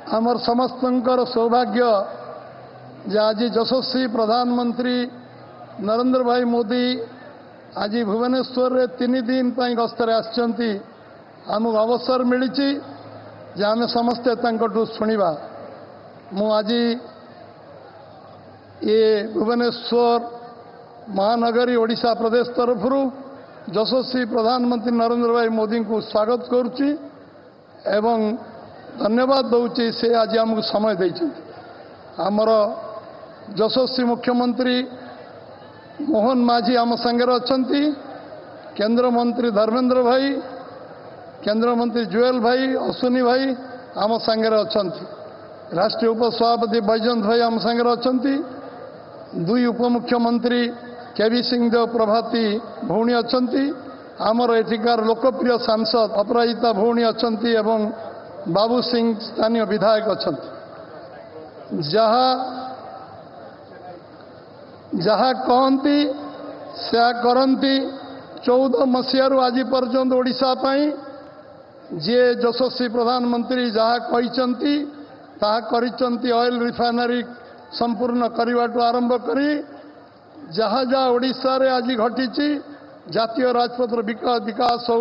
आमर समस्तंकर सौभाग्य जे आज यशस्वी प्रधानमंत्री नरेंद्र भाई मोदी आज भुवनेश्वर रे 3 दिन गस्तर आसचंती आमको अवसर मिली जे आम समस्ते शुणा मु आज ये भुवनेश्वर महानगरी ओडिशा प्रदेश तरफ यशस्वी प्रधानमंत्री नरेंद्र भाई मोदी को स्वागत करुच्ची एवं धन्यवाद दूची से आज आमको समय देती आमर यशस्वी मुख्यमंत्री मोहन माझी आम सांगे अच्छा केंद्र मंत्री धर्मेंद्र भाई केंद्र मंत्री जुएल भाई अश्विनी भाई आम सांगे अच्छा राष्ट्रीय उपसभापति बैजयंत भाई आम सांगे अच्छा दुई उपमुख्यमंत्री केवी सिंह देव प्रभाती भौणी अच्छा आमर एठिकार लोकप्रिय सांसद अपराजिता भौणी अच्छा एवं बाबू सिंह स्थानीय विधायक अच्छा जहा कहती से करती 14 मसीह आज पर्यंत ओडिशा जी यशस्वी प्रधानमंत्री जहा कहते ऑयल रिफाइनरी संपूर्ण करने आरंभ करी जहाँ जहाँ ओडिशा रे आज घटी जातीय राजपथर विकास हो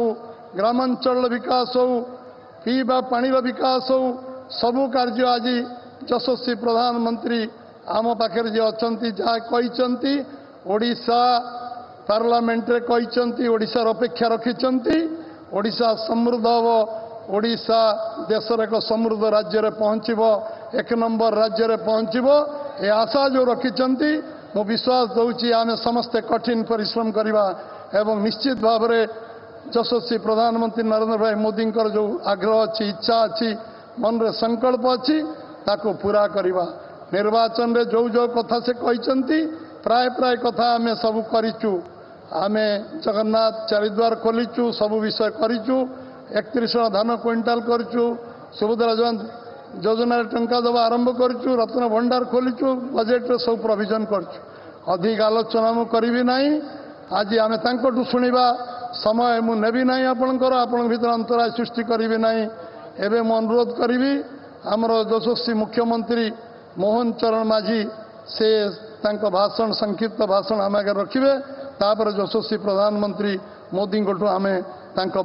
ग्रामांचल विकास हो पीवा पानी विकास हो सबू कार्य आज यशस्वी प्रधानमंत्री आम पाखे जी अच्छा जहाँ कहते ओडिशा पार्लियामेंट रे कहते ओडिशार अपेक्षा रखिंट ओडिशा समृद्ध हम ओडिशा देशर एक समृद्ध राज्य रे पहुँचब 1 नंबर राज्य रे पहुँचब ए आशा जो रखिंट मु विश्वास दूची आम समस्ते कठिन परिश्रम करवा एवं निश्चित भाव में यशस्वी प्रधानमंत्री नरेंद्र भाई मोदी जो आग्रह अच्छी इच्छा अच्छी मन रे संकल्प अच्छी ताको पूरा करवा निर्वाचन रे जो जो कथा से कहते प्राय प्राय कथा आम सब करूँ आम जगन्नाथ चारिद्वार खोलीचु सब विषय करूँ 31 धान क्विंटाल करूँ सुभद्रा योजना टंका दबा आरंभ करूँ रत्न भंडार खोलीचु बजेट रे सब प्रोविजन करूँ अधिक आलोचना मु करी नहीं आज आम तांकटू शुणा समय मु नेबी नहीं आपणकर आपण भीतर अंतराय सृष्टि करी नहीं एवं मु अनुरोध करी आमर यशस्वी मुख्यमंत्री मोहन चरण माझी से भाषण संक्षिप्त भाषण आम आगे रखिए तापर यशस्वी प्रधानमंत्री मोदी को आम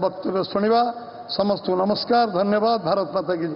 वक्तव्य शुणा समस्त नमस्कार धन्यवाद भारत माता की।